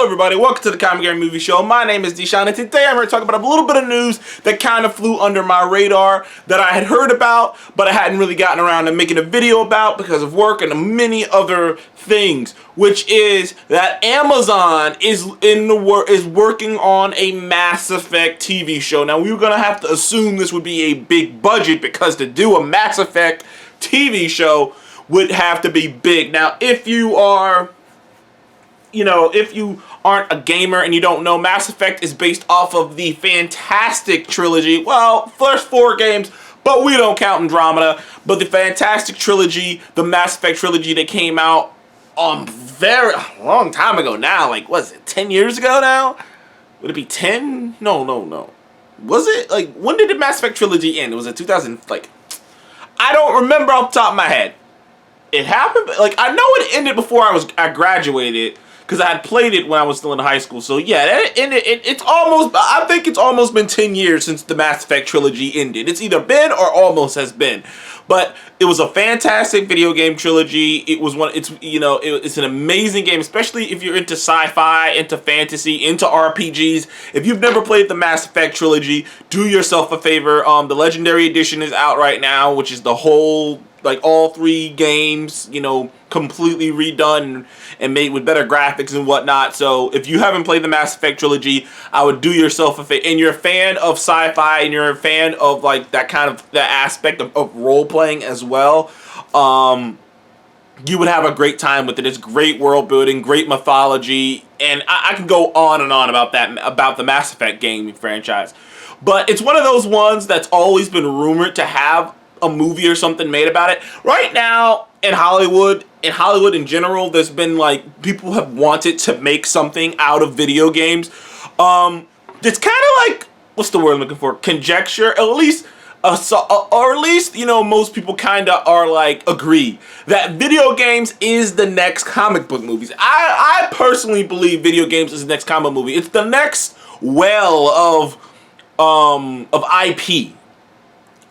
Hello everybody, welcome to the Comic Gary Movie Show. My name is Deshaun, and today I'm going to talk about a little bit of news that kind of flew under my radar that I had heard about, but I hadn't really gotten around to making a video about because of work and many other things, which is that Amazon is working on a Mass Effect TV show. Now, we were going to have to assume this would be a big budget because to do a Mass Effect TV show would have to be big. Now, if you are... if you aren't a gamer and you don't know, Mass Effect is based off of the Fantastic Trilogy. Well, first 4 games, but we don't count Andromeda. But the Fantastic Trilogy, the Mass Effect Trilogy that came out very long time ago now. Like, was it 10 years ago now? Would it be 10? No. Was it? Like, when did the Mass Effect Trilogy end? Was it 2000? Like, I don't remember off the top of my head. It happened, like, I know it ended before I graduated. Because I had played it when I was still in high school. So yeah, I think it's almost been 10 years since the Mass Effect trilogy ended. It's either been or almost has been. But it was a fantastic video game trilogy. It's an amazing game, especially if you're into sci-fi, into fantasy, into RPGs. If you've never played the Mass Effect trilogy, do yourself a favor. The Legendary Edition is out right now, which is the whole, like, all 3 games, completely redone and made with better graphics and whatnot. So if you haven't played the Mass Effect trilogy, I would do yourself a favor. And you're a fan of sci-fi and you're a fan of, like, that aspect of role-playing as well, you would have a great time with it. It's great world building, great mythology, and I can go on and on about the Mass Effect gaming franchise. But it's one of those ones that's always been rumored to have a movie or something made about it. Right now, in Hollywood in general, there's been, like, people have wanted to make something out of video games. It's kind of like, what's the word I'm looking for? Conjecture, at least, or at least, most people kind of are, like, agree that video games is the next comic book movies. I personally believe video games is the next comic movie. It's the next well of IP.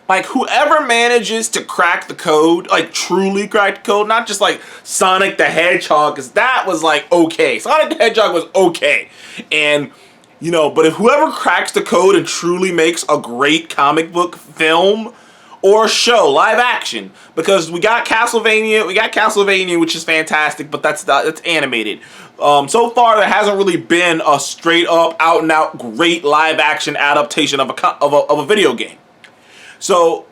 Like, whoever manages to crack the code, like, truly crack the code, not just, like, Sonic the Hedgehog, because that was, like, okay. Sonic the Hedgehog was okay. And, but if whoever cracks the code and truly makes a great comic book film or show, live action, because we got Castlevania, which is fantastic, but that's animated. So far, there hasn't really been a straight-up, out-and-out great live-action adaptation of a video game. So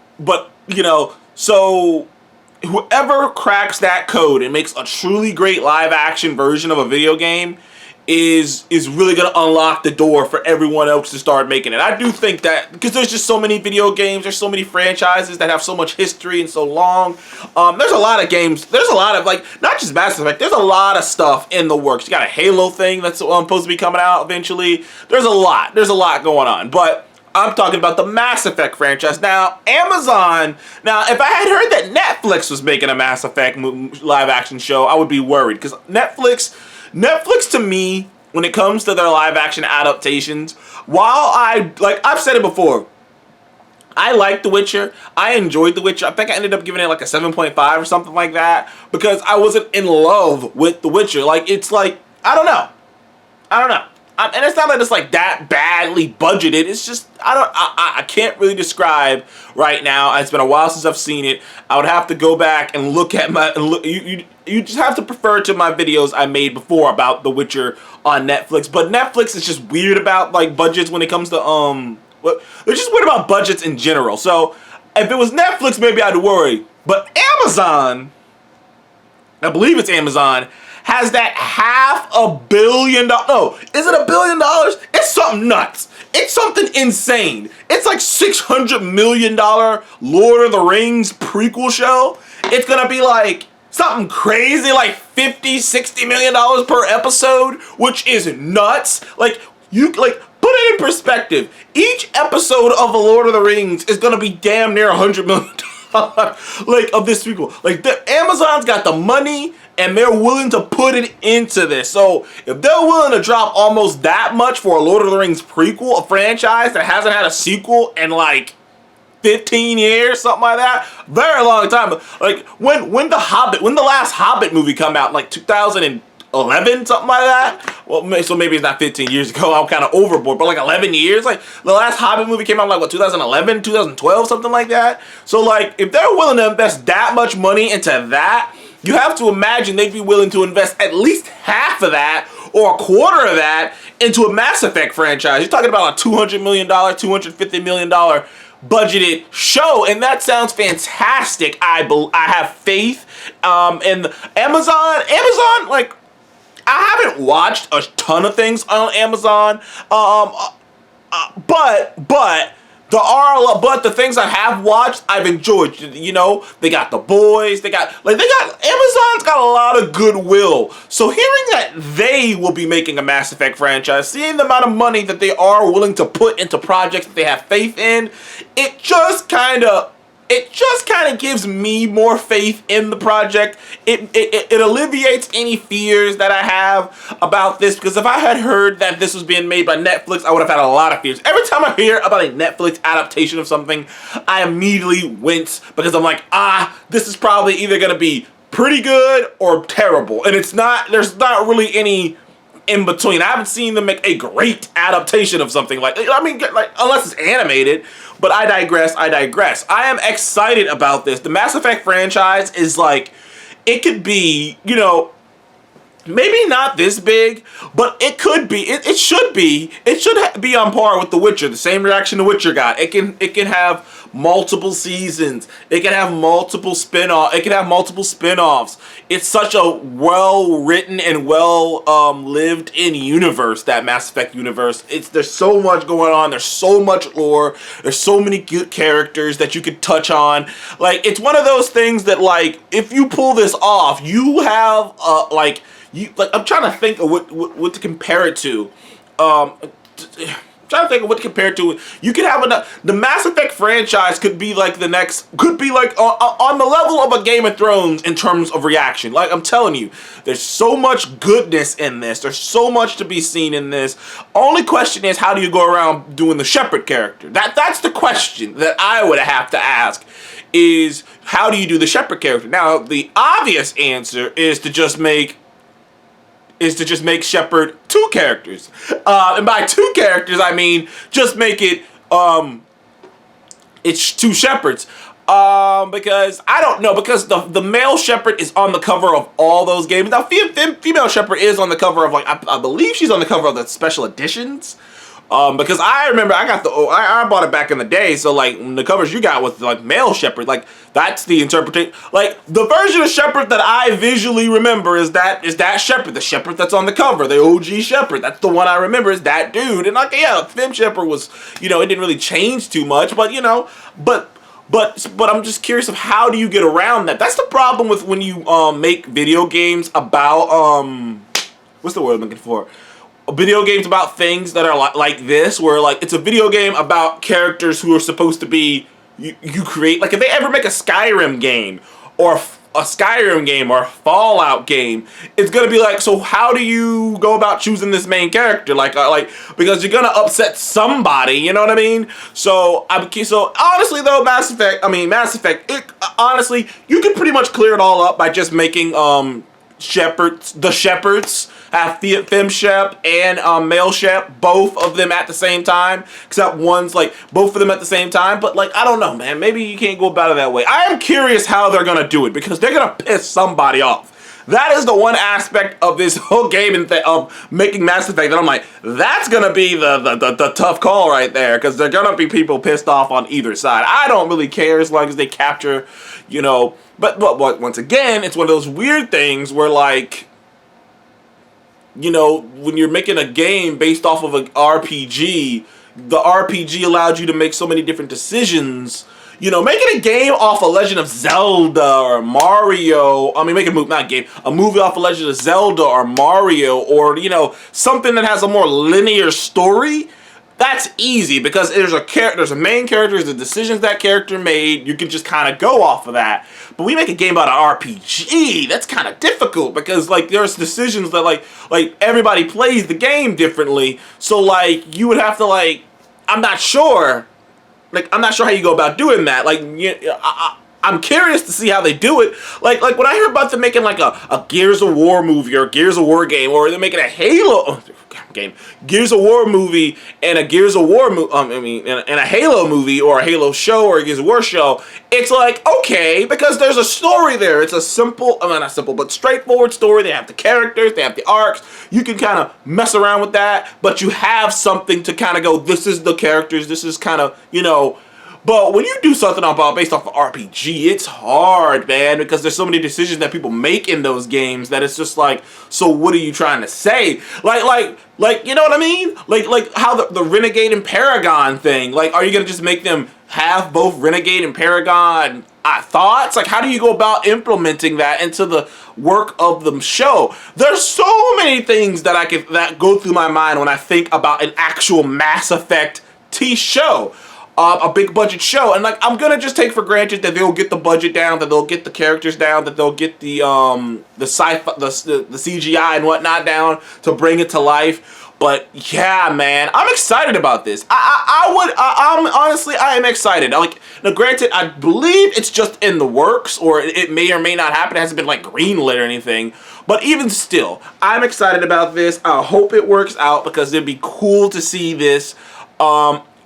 whoever cracks that code and makes a truly great live action version of a video game is really going to unlock the door for everyone else to start making it. I do think that because there's just so many video games, there's so many franchises that have so much history and so long. There's a lot of games. There's a lot of, like, not just Mass Effect. There's a lot of stuff in the works. You got a Halo thing that's supposed to be coming out eventually. There's a lot going on, but I'm talking about the Mass Effect franchise. Now, Amazon... Now, if I had heard that Netflix was making a Mass Effect live-action show, I would be worried. Because Netflix, to me, when it comes to their live-action adaptations, while I've said it before, I like The Witcher. I enjoyed The Witcher. I think I ended up giving it, like, a 7.5 or something like that. Because I wasn't in love with The Witcher. Like, it's like... I don't know. And it's not that it's, like, that badly budgeted. It's just, I can't really describe right now. It's been a while since I've seen it. I would have to go back and look at you just have to refer to my videos I made before about The Witcher on Netflix. But Netflix is just weird about, like, budgets when it comes to, they're just weird about budgets in general. So, if it was Netflix, maybe I'd worry. But Amazon, I believe it's Amazon, has that $500 million. No, is it $1 billion? It's something nuts. It's something insane. It's like $600 million Lord of the Rings prequel show. It's gonna be like something crazy, like $50-60 million per episode, which is nuts. Like, put it in perspective. Each episode of The Lord of the Rings is gonna be damn near $100 million. Like, of this prequel. Like, Amazon's got the money and they're willing to put it into this. So if they're willing to drop almost that much for a Lord of the Rings prequel, a franchise that hasn't had a sequel in, like, 15 years, something like that, very long time. Like, when the last Hobbit movie come out, like 2000 and 11, something like that. Well, so maybe it's not 15 years ago. I'm kind of overboard, but like 11 years. Like the last Hobbit movie came out like what 2011, 2012, something like that. So like if they're willing to invest that much money into that, you have to imagine they'd be willing to invest at least half of that or a quarter of that into a Mass Effect franchise. You're talking about a $200 million, $250 million budgeted show, and that sounds fantastic. I have faith. And Amazon, like, I haven't watched a ton of things on Amazon, but the things I have watched, I've enjoyed. You know, they got The Boys, Amazon's got a lot of goodwill. So hearing that they will be making a Mass Effect franchise, seeing the amount of money that they are willing to put into projects that they have faith in, it just kind of gives me more faith in the project. It alleviates any fears that I have about this, because if I had heard that this was being made by Netflix, I would have had a lot of fears. Every time I hear about a Netflix adaptation of something, I immediately wince, because I'm like, this is probably either going to be pretty good or terrible. And there's not really any in between. I haven't seen them make a great adaptation of something unless it's animated. But I digress. I am excited about this. The Mass Effect franchise is like, it could be, maybe not this big, but it could be. It should be. It should be on par with The Witcher. The same reaction The Witcher got. It can have multiple seasons. It can have multiple spin-offs. It's such a well-written and lived in universe, that Mass Effect universe. There's so much going on. There's so much lore. There's so many good characters that you could touch on. Like, it's one of those things that, like, if you pull this off, you have I'm trying to think of what to compare it to. You could have the Mass Effect franchise could be like on the level of a Game of Thrones in terms of reaction. Like, I'm telling you, there's so much goodness in this. There's so much to be seen in this. Only question is, how do you go around doing the Shepard character? That's the question that I would have to ask, is how do you do the Shepard character? Now, the obvious answer is to just make Shepard 2 characters. And by 2 characters, I mean just make it, it's 2 Shepards. Because I don't know, because the male Shepard is on the cover of all those games. Now, female Shepard is on the cover of, I believe she's on the cover of the special editions. Because I remember I bought it back in the day, so like the covers you got with like male Shepard, like that's the interpretation. Like the version of Shepard that I visually remember is that Shepard, the Shepard that's on the cover, the OG Shepard. That's the one I remember, is that dude. And like, yeah, Fem Shepard was, it didn't really change too much, but but I'm just curious of how do you get around that? That's the problem with when you make video games about what's the word I'm looking for? Video games about things that are like this, where like it's a video game about characters who are supposed to be you create. Like if they ever make a Skyrim game or a Fallout game, it's gonna be like, so how do you go about choosing this main character? Like because you're gonna upset somebody, you know what I mean? So honestly though, Mass Effect, honestly, you can pretty much clear it all up by just making the Shepards have Fem Shep and male Shep, both of them at the same time, except one's like both of them at the same time. But like, I don't know, man, maybe you can't go about it that way. I am curious how they're gonna do it, because they're gonna piss somebody off. That is the one aspect of this whole game and of making Mass Effect that I'm like, that's gonna be the tough call right there, because they're gonna be people pissed off on either side. I don't really care as long as they capture, but once again, it's one of those weird things where like, when you're making a game based off of an RPG, the RPG allowed you to make so many different decisions. Making a game off of Legend of Zelda or Mario, a movie off of Legend of Zelda or Mario, or, something that has a more linear story, that's easy, because there's a main character, there's the decisions that character made, you can just kind of go off of that. But we make a game about an RPG, that's kind of difficult, because like there's decisions that like everybody plays the game differently, so like you would have to I'm not sure how you go about doing that. Like I'm curious to see how they do it. Like when I heard about them making like a Gears of War movie or a Gears of War game, or they're making a Halo game, Gears of War movie and a Gears of War and a Halo movie or a Halo show or a Gears of War show. It's like, okay, because there's a story there. It's a simple, not simple, but straightforward story. They have the characters, they have the arcs. You can kind of mess around with that, but you have something to kind of go, this is the characters, this is kind of, you know. But when you do something based off of RPG, it's hard, man, because there's so many decisions that people make in those games that it's just like, so what are you trying to say? Like, you know what I mean? Like how the Renegade and Paragon thing. Like, are you gonna just make them have both Renegade and Paragon thoughts? Like, how do you go about implementing that into the work of the show? There's so many things that go through my mind when I think about an actual Mass Effect show. A big budget show, and like I'm gonna just take for granted that they'll get the budget down, that they'll get the characters down, that they'll get the sci-fi, the CGI and whatnot down to bring it to life. But yeah, man, I'm excited about this. I'm honestly, I am excited. Like, now granted, I believe it's just in the works, or it may or may not happen. It hasn't been like greenlit or anything. But even still, I'm excited about this. I hope it works out because it'd be cool to see this.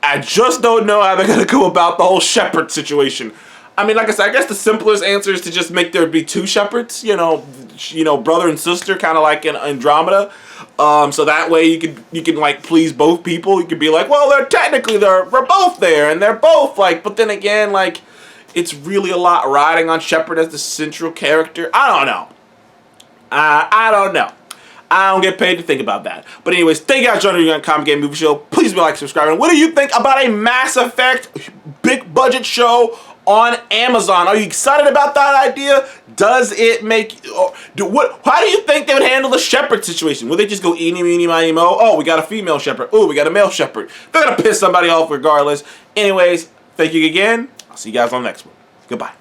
I just don't know how they're gonna go about the whole Shepard situation. I mean, like I said, I guess the simplest answer is to just make there be two Shepards, you know, brother and sister, kind of like in Andromeda. So that way you can like please both people. You could be like, well, we're both there, and they're both like. But then again, like, it's really a lot riding on Shepard as the central character. I don't know. I don't know. I don't get paid to think about that. But anyways, thank you guys for joining me on Comic Game Movie Show. Please be like, subscribe. And what do you think about a Mass Effect big budget show on Amazon? Are you excited about that idea? Does it make... How do you think they would handle the Shepard situation? Would they just go eeny, meeny, miny, mo? Oh, we got a female Shepard. Oh, we got a male Shepard. They're going to piss somebody off regardless. Anyways, thank you again. I'll see you guys on the next one. Goodbye.